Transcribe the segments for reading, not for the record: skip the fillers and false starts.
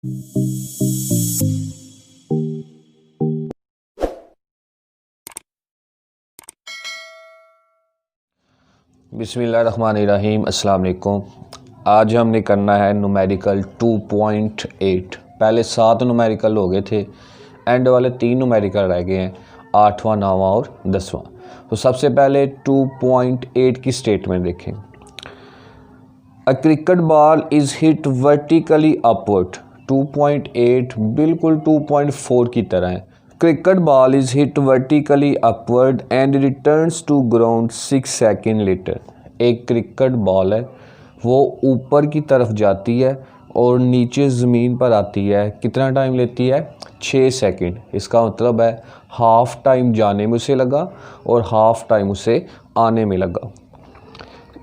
बिस्मिल्लाहिर्रहमानिर्रहीम। अस्सलाम वालेकुम। आज हमने करना है न्यूमेरिकल 2.8। पहले 7 न्यूमेरिकल हो गए थे, एंड वाले 3 न्यूमेरिकल रह गए हैं, 8वां 9वां और 10वां। तो सबसे पहले 2.8 की स्टेटमेंट देखें। A cricket ball is hit vertically upward. 2.8 बिल्कुल 2.4 की तरह है। Cricket ball is hit vertically upward and returns to ground 6 second later. एक क्रिकेट बॉल है, वो ऊपर की तरफ जाती है और नीचे ज़मीन पर आती है। कितना टाइम लेती है? 6 सेकेंड। इसका मतलब है हाफ़ टाइम जाने में उसे लगा और हाफ़ टाइम उसे आने में लगा।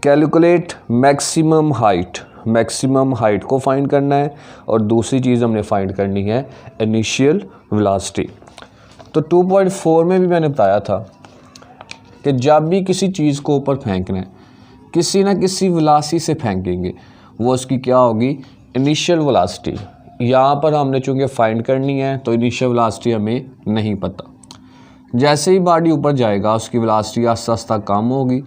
Calculate maximum height. Maximum height को फाइंड करना है और दूसरी चीज़ हमने फाइंड करनी है इनिशियल वेलोसिटी। तो 2.4 में भी मैंने बताया था कि जब भी किसी चीज़ को ऊपर फेंकना है, किसी ना किसी वेलोसिटी से फेंकेंगे, वो उसकी क्या होगी? Initial velocity. यहाँ पर हमने चूँकि फाइंड करनी है तो इनिशियल वेलोसिटी हमें नहीं पता। जैसे ही बॉडी ऊपर जाएगा उसकी वेलोसिटी आस्ता आस्ता कम होगी।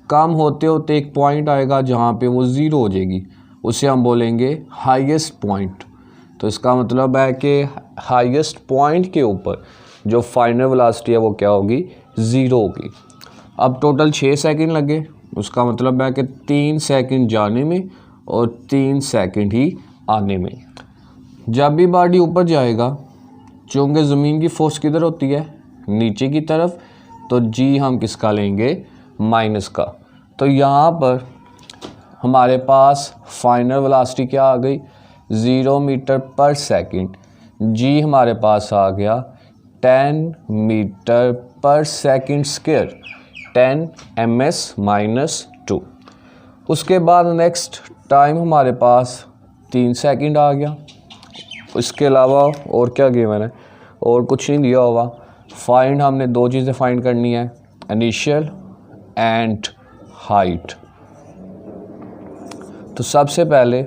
कम होते होते एक पॉइंट आएगा जहाँ पे वो ज़ीरो हो जाएगी, उसे हम बोलेंगे हाईएस्ट पॉइंट। तो इसका मतलब है कि हाईएस्ट पॉइंट के ऊपर जो फाइनल वेलोसिटी है वो क्या होगी? ज़ीरो होगी। अब टोटल 6 सेकंड लगे, उसका मतलब है कि 3 सेकंड जाने में और 3 सेकंड ही आने में। जब भी बॉडी ऊपर जाएगा, चूँकि ज़मीन की फोर्स किधर होती है? नीचे की तरफ। तो जी हम किसका लेंगे? माइनस का। तो यहाँ पर हमारे पास फाइनल वेलोसिटी क्या आ गई? 0 मीटर पर सेकंड। जी हमारे पास आ गया 10 मीटर पर सेकंड स्क्वायर, 10 ms-2। उसके बाद नेक्स्ट टाइम हमारे पास 3 सेकंड आ गया। इसके अलावा और क्या किया मैंने? और कुछ नहीं दिया होगा। फाइंड हमने 2 चीज़ें फाइंड करनी है, इनिशियल एंड हाइट। तो सबसे पहले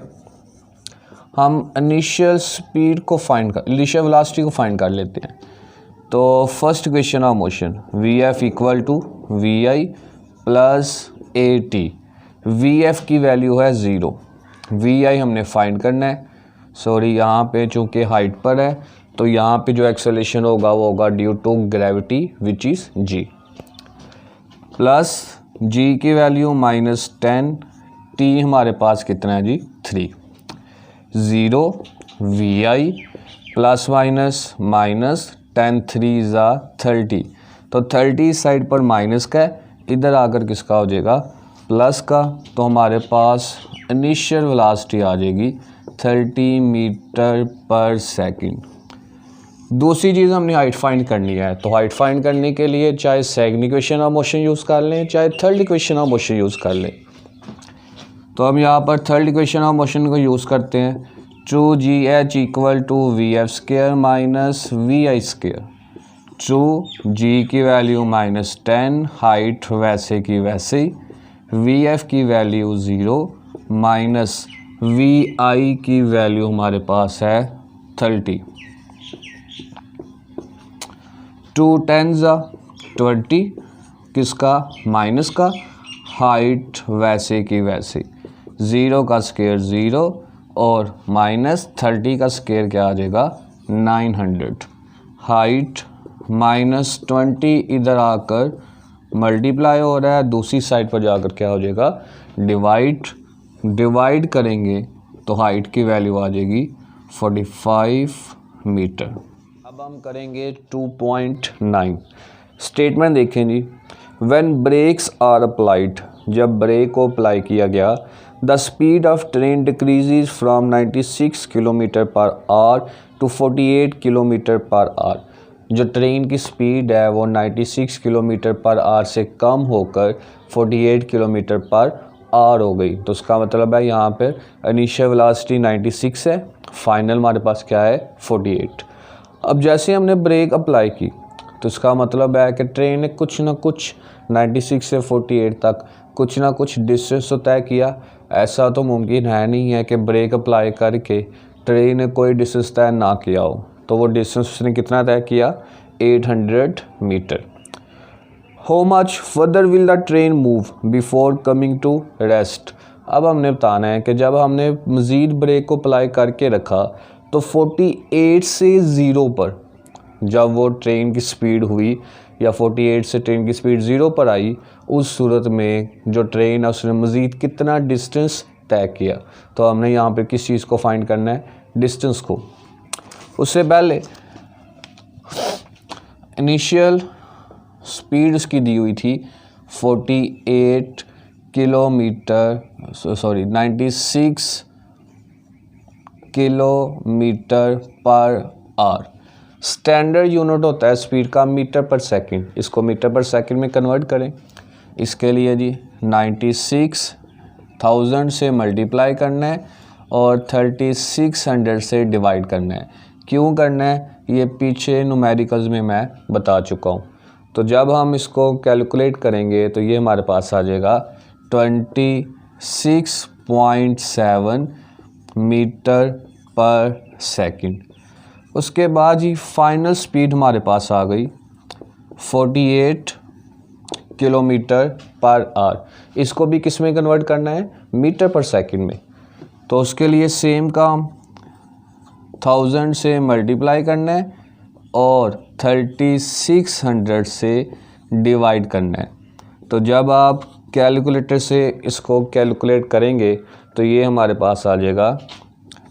हम इनिशियल स्पीड को इनिशियल वेलोसिटी को फाइंड कर लेते हैं। तो first equation of motion Vf equal to Vi plus AT। Vf की वैल्यू है 0, Vi हमने फाइंड करना है। सॉरी, यहाँ पे चूँकि हाइट पर है तो यहाँ पे जो एक्सेलरेशन होगा वो होगा due to gravity which is G, plus G की वैल्यू -10, T हमारे पास कितना है जी? 3। 0 Vi प्लस माइनस 10 3 = 30। तो 30 साइड पर माइनस का है, इधर आकर किसका हो जाएगा? प्लस का। तो हमारे पास इनिशियल वेलोसिटी आ जाएगी 30 मीटर पर सेकंड। दूसरी चीज़ हमने हाइट फाइंड करनी है। तो हाइट फाइंड करने के लिए चाहे second equation of motion use कर लें, चाहे third equation of motion use कर लें। तो हम यहाँ पर थर्ड इक्वेशन ऑफ मोशन को यूज़ करते हैं। 2gh equal to Vf² minus Vi²। 2g की वैल्यू -10, हाइट वैसे की वैसे ही, Vf की वैल्यू 0 माइनस Vi की वैल्यू हमारे पास है 30। 2 10 = 20, किसका? माइनस का। हाइट वैसे की वैसे, 0 का स्क्वायर 0 और -30 का स्क्वायर क्या आ जाएगा? 900। हाइट -20 इधर आकर मल्टीप्लाई हो रहा है, दूसरी साइड पर जाकर क्या हो जाएगा? डिवाइड करेंगे तो हाइट की वैल्यू आ जाएगी 45 मीटर। अब हम करेंगे 2.9। स्टेटमेंट देखें जी। व्हेन ब्रेक्स आर अप्लाइड, जब ब्रेक को अप्लाई किया गया, the speed of train decreases from 96 kilometre per hour to 48 kilometre per hour. जो ट्रेन की स्पीड है वो 96 किलोमीटर पर आवर से कम होकर 48 किलोमीटर पर आवर हो गई। तो उसका मतलब है यहाँ पर इनिशियल वेलोसिटी 96 है, फाइनल हमारे पास क्या है? 48। अब जैसे हमने ब्रेक अप्लाई की तो इसका मतलब है कि ट्रेन ने कुछ ना कुछ 96 से 48 तक कुछ ना कुछ डिस्टेंस तो तय किया। ऐसा तो मुमकिन है नहीं है कि ब्रेक अप्लाई करके ट्रेन ने कोई डिस्टेंस तय ना किया हो, तो वो डिस्टेंस उसने कितना तय किया, 800 metre. How much further will the train move before coming to rest. अब हमने बताना है कि जब हमने मज़ीद ब्रेक को अप्लाई करके रखा तो 48 से 0 पर जब वो ट्रेन की स्पीड हुई या 48 से ट्रेन की स्पीड 0 पर आई, उस सूरत में जो ट्रेन है उसने मज़ीद कितना डिस्टेंस तय किया। तो हमने यहाँ पे किस चीज़ को फाइंड करना है, डिस्टेंस को। उससे पहले इनिशियल स्पीड उसकी दी हुई थी 96 kilometre per our. Standard unit होता है स्पीड का मीटर पर सेकंड, इसको मीटर पर सेकंड में कन्वर्ट करें। इसके लिए जी 96,000 से मल्टीप्लाई करना है और 3600 से डिवाइड करना है। क्यों करना है ये पीछे न्यूमेरिकल्स में मैं बता चुका हूँ। तो जब हम इसको कैलकुलेट करेंगे तो ये हमारे पास आ जाएगा 26.7 मीटर पर सेकंड। उसके बाद ही फाइनल स्पीड हमारे पास आ गई 48 किलोमीटर पर आवर। इसको भी किस में कन्वर्ट करना है, मीटर पर सेकंड में। तो उसके लिए सेम काम 1000 से मल्टीप्लाई करना है और 3600 से डिवाइड करना है। तो जब आप कैलकुलेटर से इसको कैलकुलेट करेंगे तो ये हमारे पास आ जाएगा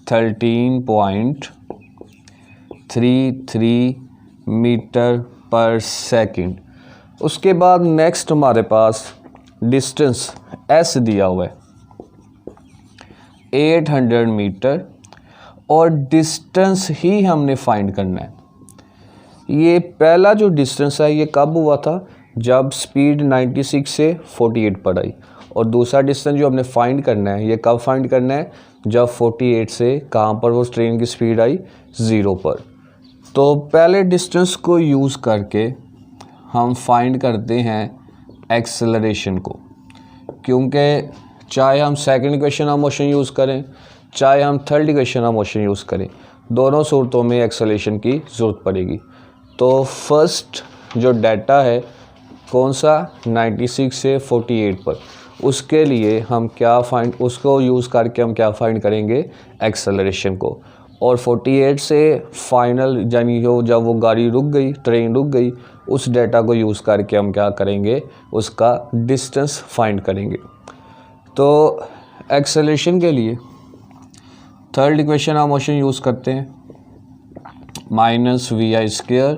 13.33 मीटर पर सेकंड। उसके बाद नेक्स्ट हमारे पास डिस्टेंस एस दिया हुआ है 800 मीटर और डिस्टेंस ही हमने फाइंड करना है। ये पहला जो डिस्टेंस है ये कब हुआ था, जब स्पीड 96 से 48 पर आई, और दूसरा डिस्टेंस जो हमने फाइंड करना है ये कब फाइंड करना है, जब 48 से कहाँ पर वो ट्रेन की स्पीड आई, 0 पर। तो पहले डिस्टेंस को यूज़ करके हम फाइंड करते हैं एक्सेलरेशन को, क्योंकि चाहे हम second equation of motion use करें चाहे हम third equation of motion use करें, दोनों सूरतों में एक्सेलरेशन की ज़रूरत पड़ेगी। तो फर्स्ट जो डाटा है कौन सा, 96 से 48 पर, उसके लिए हम क्या फाइंड, उसको यूज़ करके हम क्या फाइंड करेंगे, एक्सेलरेशन को। और 48 से फाइनल यानी जब वो गाड़ी रुक गई, ट्रेन रुक गई, उस डाटा को यूज़ करके हम क्या करेंगे, उसका डिस्टेंस फाइंड करेंगे। तो एक्सेलरेशन के लिए third equation of motion use करते हैं, -vi²।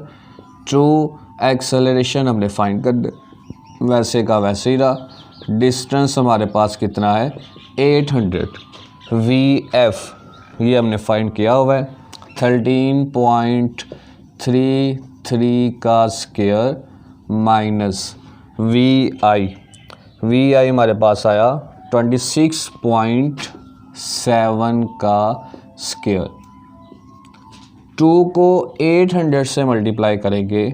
टू एक्सेलरेशन हमने फाइंड कर दे, वैसे का वैसे ही रहा। डिस्टेंस हमारे पास कितना है, 800। vf ये हमने फाइंड किया हुआ है 13.33 का स्क्वायर माइनस vi हमारे पास आया 26.7 का स्क्वायर। 2 को 800 से मल्टीप्लाई करेंगे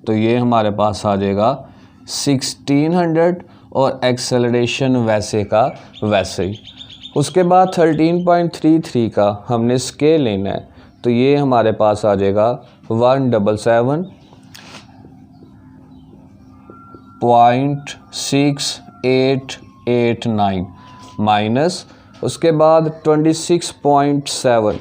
तो ये हमारे पास आ जाएगा 1600 और एक्सेलरेशन वैसे का वैसे ही। उसके बाद 13.33 का हमने स्केल लेना है, तो ये हमारे पास आ जाएगा 177.6889 माइनस उसके बाद 26.7,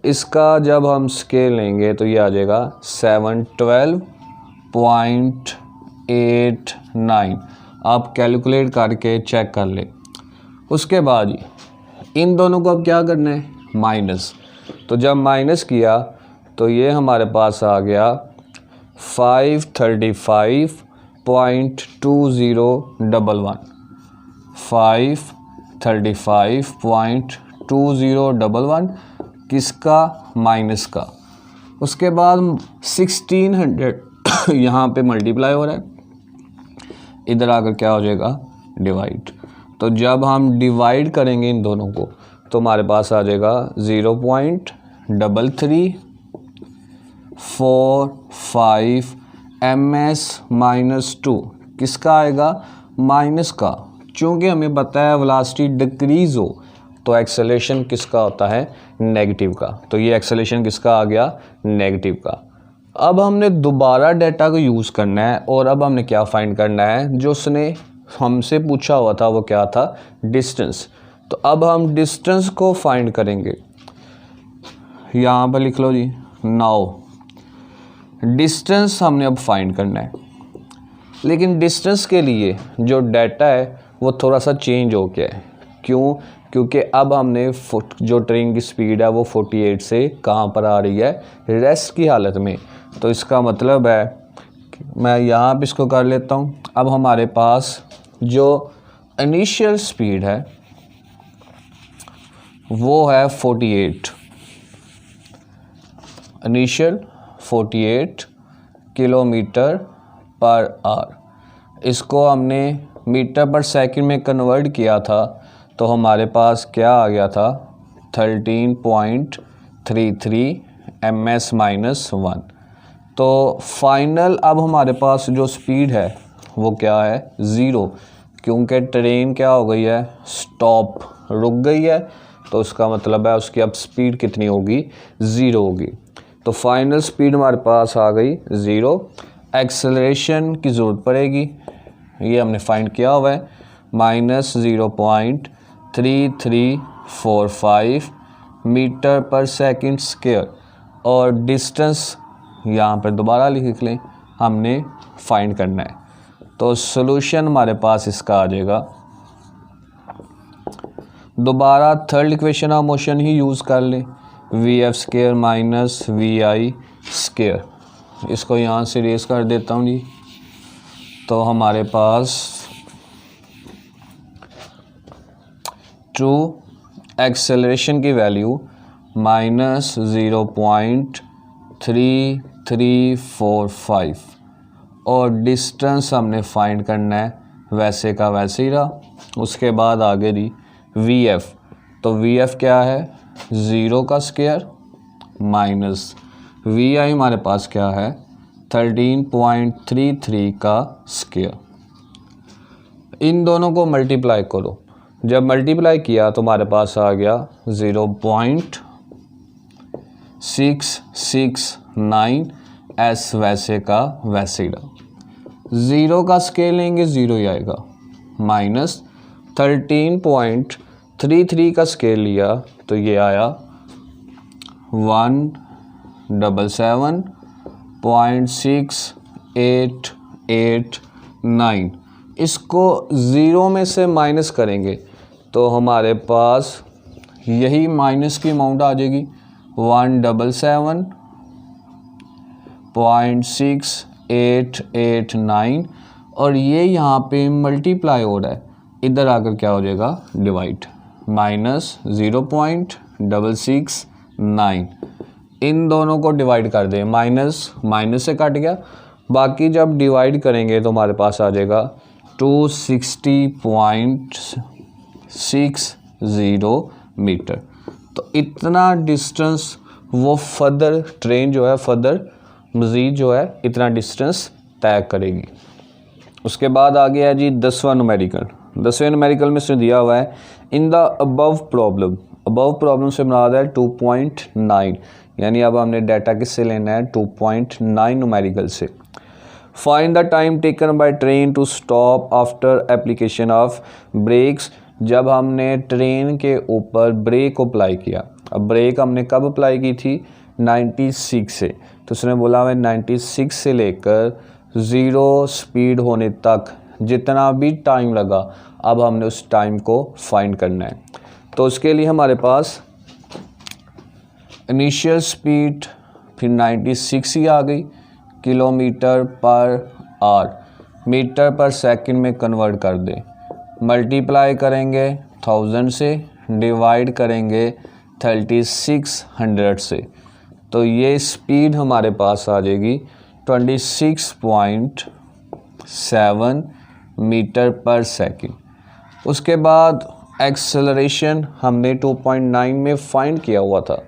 इसका जब हम स्केल लेंगे तो ये आ जाएगा 712.89। आप कैलकुलेट करके चेक कर लें। उसके बाद इन दोनों को अब क्या करना है, माइनस। तो जब माइनस किया तो ये हमारे पास आ गया 535.2011 535.2011 किसका, माइनस का। उसके बाद 1600 यहाँ पे मल्टीप्लाई हो रहा है, इधर आकर क्या हो जाएगा, डिवाइड। तो जब हम डिवाइड करेंगे इन दोनों को तो हमारे पास आ जाएगा 0.3345 ms-2 किसका आएगा, माइनस का। चूँकि हमें पता है वेलोसिटी डिक्रीज़ हो तो एक्सेलरेशन किसका होता है, नेगेटिव का। तो ये एक्सेलरेशन किसका आ गया, नेगेटिव का। अब हमने दोबारा डाटा को यूज़ करना है और अब हमने क्या फाइंड करना है, जो उसने हमसे पूछा हुआ था वो क्या था, डिस्टेंस। तो अब हम डिस्टेंस को फाइंड करेंगे, यहाँ पर लिख लो जी। नाउ डिस्टेंस हमने अब फाइंड करना है, लेकिन डिस्टेंस के लिए जो डाटा है वो थोड़ा सा चेंज हो गया है। क्यों, क्योंकि अब हमने जो ट्रेन की स्पीड है वो 48 से कहाँ पर आ रही है, रेस्ट की हालत में। तो इसका मतलब है, मैं यहाँ पे इसको कर लेता हूँ। अब हमारे पास जो इनिशियल स्पीड है वो है 48, इनिशियल 48 किलोमीटर पर आवर। इसको हमने मीटर पर सेकंड में कन्वर्ट किया था, तो हमारे पास क्या आ गया था, 13.33 ms-1। तो फाइनल अब हमारे पास जो स्पीड है वो क्या है, 0, क्योंकि ट्रेन क्या हो गई है, स्टॉप, रुक गई है। तो उसका मतलब है उसकी अब स्पीड कितनी होगी, 0 होगी। तो फाइनल स्पीड हमारे पास आ गई 0। एक्सेलरेशन की ज़रूरत पड़ेगी, ये हमने फाइंड किया हुआ है, -0.3345 मीटर पर सेकंड स्क्वायर। और डिस्टेंस यहाँ पर दोबारा लिख लें, हमने फाइंड करना है। तो सॉल्यूशन हमारे पास इसका आ जाएगा, दोबारा third equation of motion he use कर लें, vf² माइनस vi²। इसको यहाँ से रेस कर देता हूँ जी। तो हमारे पास ट्रू एक्सेलरेशन की वैल्यू -0.3345 और डिस्टेंस हमने फाइंड करना है, वैसे का वैसे ही रहा। उसके बाद आगे दी vf। तो vf क्या है, 0 का स्क्वायर माइनस vi हमारे पास क्या है, 13.33 का स्क्वायर। इन दोनों को मल्टीप्लाई करो, जब मल्टीप्लाई किया तो हमारे पास आ गया 0.669 s, वैसे का वैसे ही रहा। 0 का स्केल लेंगे 0 ही आएगा, माइनस 13.33 का स्केल लिया तो ये आया 177.6889। इसको 0 में से माइनस करेंगे तो हमारे पास यही माइनस की अमाउंट आ जाएगी, 177.6889। और ये यहाँ पे मल्टीप्लाई हो रहा है, इधर आकर क्या हो जाएगा, डिवाइड, -0.669। इन दोनों को डिवाइड कर दें, माइनस माइनस से कट गया, बाकी जब डिवाइड करेंगे तो हमारे पास आ जाएगा 260.60 मीटर। तो इतना डिस्टेंस वो फर्दर ट्रेन जो है, फर्दर मज़ीद जो है इतना डिस्टेंस तय करेगी। उसके बाद आ गया जी 10वां न्यूमेरिकल। 10वें न्यूमेरिकल में इसने दिया हुआ है, in the above problem. Above problem से मुराद है 2.9, यानी अब हमने डाटा किससे लेना है, 2.9 न्यूमेरिकल से। Find the time taken by train to stop after application of brakes. जब हमने ट्रेन के ऊपर ब्रेक अप्लाई किया, अब ब्रेक हमने कब अप्लाई की थी, 96 से। तो उसने बोला हमें 96 से लेकर 0 स्पीड होने तक जितना भी टाइम लगा, अब हमने उस टाइम को फाइंड करना है। तो उसके लिए हमारे पास इनिशियल स्पीड फिर 96 ही आ गई, किलोमीटर पर आवर, मीटर पर सेकंड में कन्वर्ट कर दें, मल्टीप्लाई करेंगे 1000 से, डिवाइड करेंगे 3600 से। तो ये स्पीड हमारे पास आ जाएगी 26.7 मीटर पर सेकंड। उसके बाद एक्सेलरेशन हमने 2.9 में फाइंड किया हुआ था,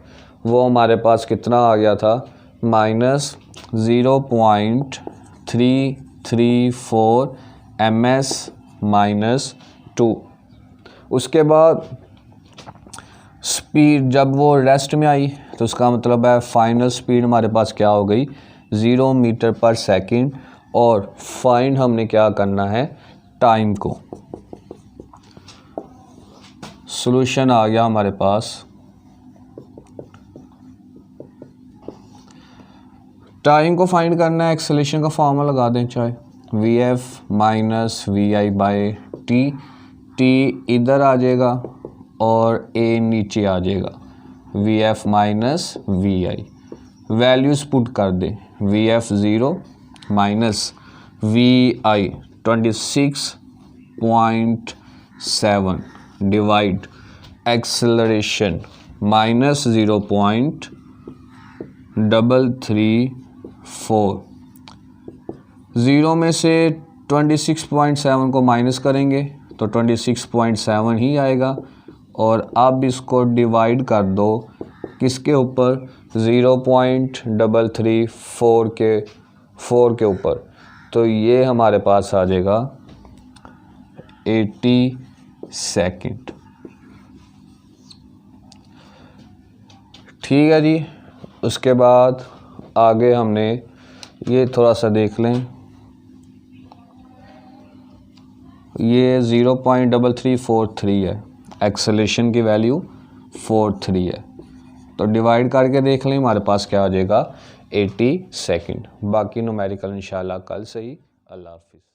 वो हमारे पास कितना आ गया था, -0.334 ms-2। उसके बाद स्पीड जब वो रेस्ट में आई तो उसका मतलब है फाइनल स्पीड हमारे पास क्या हो गई 0 मीटर पर सेकंड। और फाइंड हमने क्या करना है टाइम को। सॉल्यूशन आ गया हमारे पास। टाइम को फाइंड करना है, एक्सेलरेशन का फॉर्मूला लगा दें चाहे V F minus V I by T. T इधर आ जाएगा और ए नीचे आ जाएगा, V F minus V I. Values put कर दें, V F 0 minus V I 26.7 divide acceleration minus 0.334। 0 में से 26.7 को माइनस करेंगे तो 26.7 ही आएगा। और अब इसको डिवाइड कर दो किसके ऊपर 0.334 के ऊपर, तो ये हमारे पास आ जाएगा 80 सेकंड। ठीक है जी। उसके बाद आगे हमने ये थोड़ा सा देख लें, ये 0.3343 है, एक्सेलरेशन की वैल्यू 43 है, तो डिवाइड करके देख लें हमारे पास क्या आ जाएगा 80 सेकंड। बाकी न्यूमेरिकल इंशाल्लाह कल से ही। अल्लाह हाफिज़।